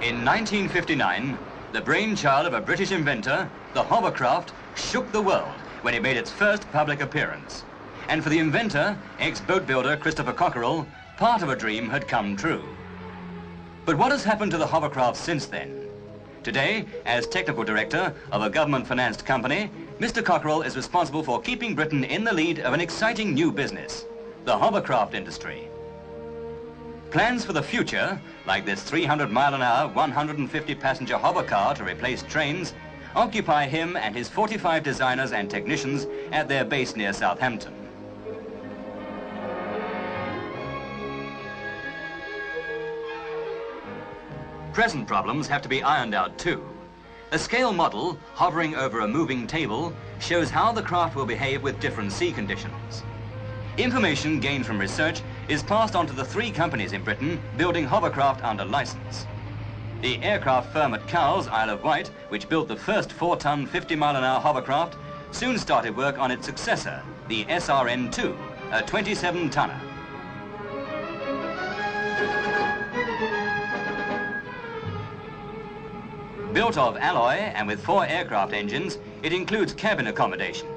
In 1959, the brainchild of a British inventor, the Hovercraft, shook the world when it made its first public appearance. And for the inventor, ex-boat builder Christopher Cockerell, part of a dream had come true. But what has happened to the Hovercraft since then? Today, as technical director of a government-financed company, Mr. Cockerell is responsible for keeping Britain in the lead of an exciting new business, the hovercraft industry. Plans for the future, like this 300-mile-an-hour, 150-passenger hover car to replace trains, occupy him and his 45 designers and technicians at their base near Southampton. Present problems have to be ironed out too. A scale model, hovering over a moving table, shows how the craft will behave with different sea conditions. Information gained from research is passed on to the 3 companies in Britain building hovercraft under license. The aircraft firm at Cowes, Isle of Wight, which built the first 4-ton, 50-mile-an-hour hovercraft, soon started work on its successor, the SRN-2, a 27-tonner. Built of alloy and with 4 aircraft engines, it includes cabin accommodation.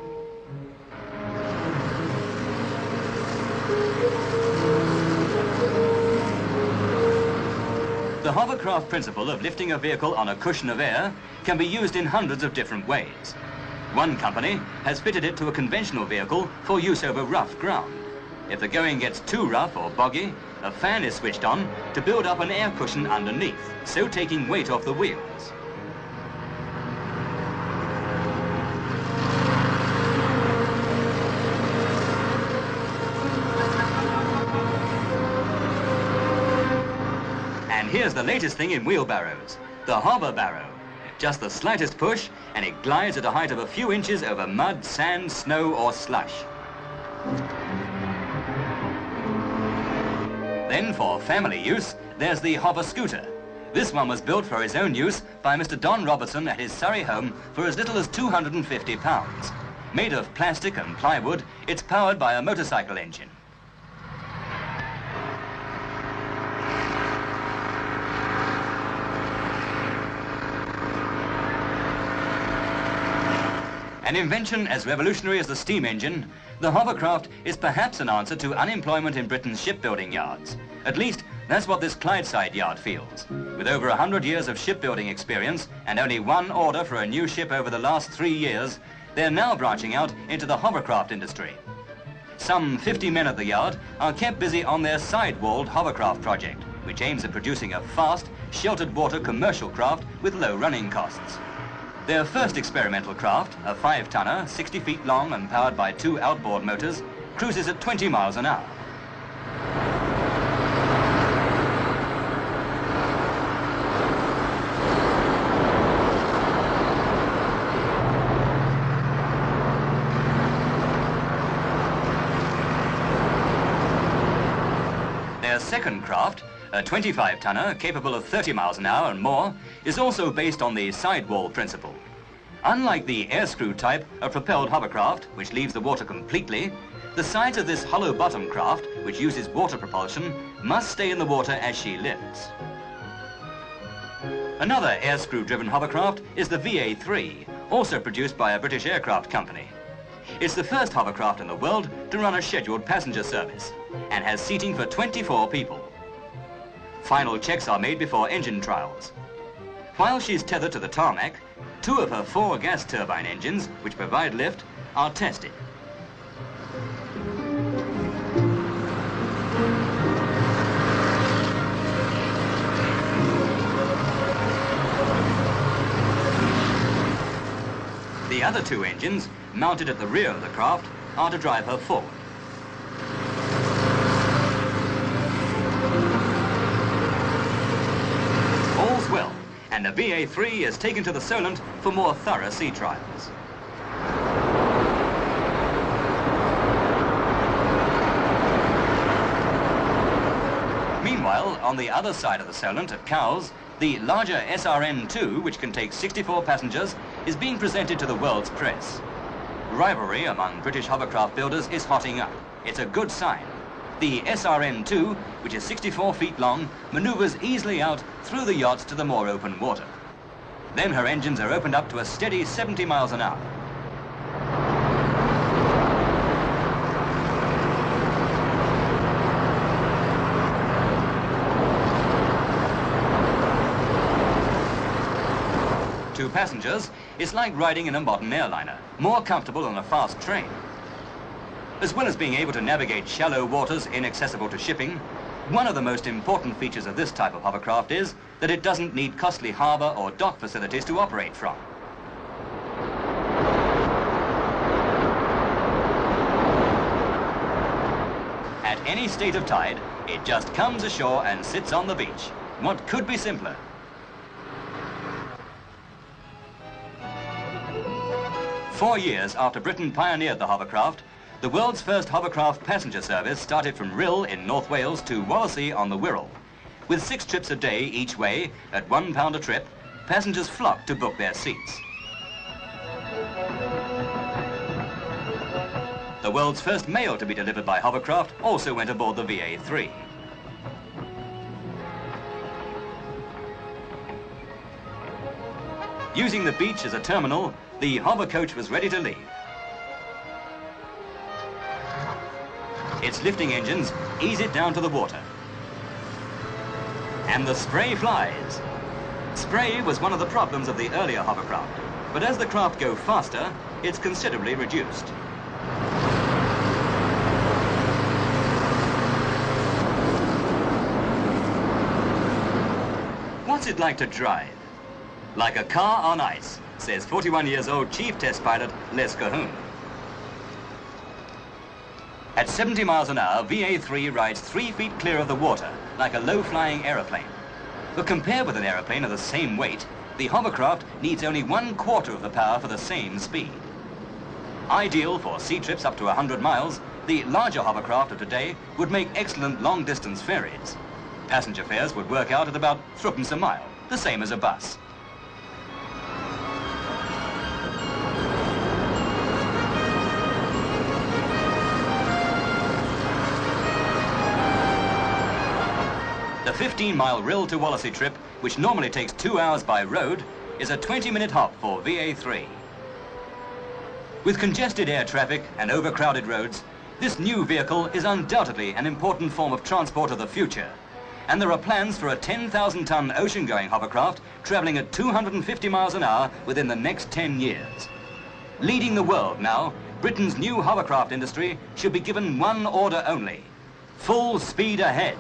The hovercraft principle of lifting a vehicle on a cushion of air can be used in hundreds of different ways. One company has fitted it to a conventional vehicle for use over rough ground. If the going gets too rough or boggy, a fan is switched on to build up an air cushion underneath, so taking weight off the wheels. And here's the latest thing in wheelbarrows, the hover barrow. Just the slightest push and it glides at a height of a few inches over mud, sand, snow or slush. Then for family use, there's the hover scooter. This one was built for his own use by Mr. Don Robertson at his Surrey home for as little as £250. Made of plastic and plywood, it's powered by a motorcycle engine. An invention as revolutionary as the steam engine, the hovercraft is perhaps an answer to unemployment in Britain's shipbuilding yards. At least, that's what this Clydeside yard feels. With over 100 years of shipbuilding experience and only 1 order for a new ship over the last 3 years, they're now branching out into the hovercraft industry. Some 50 men at the yard are kept busy on their side-walled hovercraft project, which aims at producing a fast, sheltered water commercial craft with low running costs. Their first experimental craft, a 5-tonner, 60 feet long and powered by 2 outboard motors, cruises at 20 miles an hour. Their second craft, a 25-tonner capable of 30 miles an hour and more, is also based on the sidewall principle. Unlike the air-screw type of propelled hovercraft, which leaves the water completely, the sides of this hollow-bottom craft, which uses water propulsion, must stay in the water as she lifts. Another air-screw-driven hovercraft is the VA-3, also produced by a British aircraft company. It's the first hovercraft in the world to run a scheduled passenger service and has seating for 24 people. Final checks are made before engine trials. While she's tethered to the tarmac, 2 of her 4 gas turbine engines, which provide lift, are tested. The other 2 engines, mounted at the rear of the craft, are to drive her forward. All's well, and the VA-3 is taken to the Solent for more thorough sea trials. Meanwhile, on the other side of the Solent at Cowes, the larger SRN-2, which can take 64 passengers, is being presented to the world's press. Rivalry among British hovercraft builders is hotting up. It's a good sign. The SRN-2, which is 64 feet long, maneuvers easily out through the yachts to the more open water. Then her engines are opened up to a steady 70 miles an hour. To passengers, it's like riding in a modern airliner, more comfortable than a fast train. As well as being able to navigate shallow waters inaccessible to shipping, one of the most important features of this type of hovercraft is that it doesn't need costly harbour or dock facilities to operate from. At any state of tide, it just comes ashore and sits on the beach. What could be simpler? Four years after Britain pioneered the hovercraft, the world's first hovercraft passenger service started from Rhyl in North Wales to Wallasey on the Wirral. With 6 trips a day each way, at £1 a trip, passengers flocked to book their seats. The world's first mail to be delivered by hovercraft also went aboard the VA3. Using the beach as a terminal, the hover coach was ready to leave. Its lifting engines ease it down to the water. And the spray flies. Spray was one of the problems of the earlier hovercraft, but as the craft go faster, it's considerably reduced. What's it like to drive? Like a car on ice, says 41 years old chief test pilot Les Cahoon. At 70 miles an hour, VA3 rides 3 feet clear of the water, like a low-flying aeroplane. But compared with an aeroplane of the same weight, the hovercraft needs only 1/4 of the power for the same speed. Ideal for sea trips up to 100 miles, the larger hovercraft of today would make excellent long-distance ferries. Passenger fares would work out at about 3p a mile, the same as a bus. The 15-mile Rhyl to Wallasey trip, which normally takes 2 hours by road, is a 20-minute hop for VA3. With congested air traffic and overcrowded roads, this new vehicle is undoubtedly an important form of transport of the future. And there are plans for a 10,000-ton ocean-going hovercraft travelling at 250 miles an hour within the next 10 years. Leading the world now, Britain's new hovercraft industry should be given one order only: full speed ahead.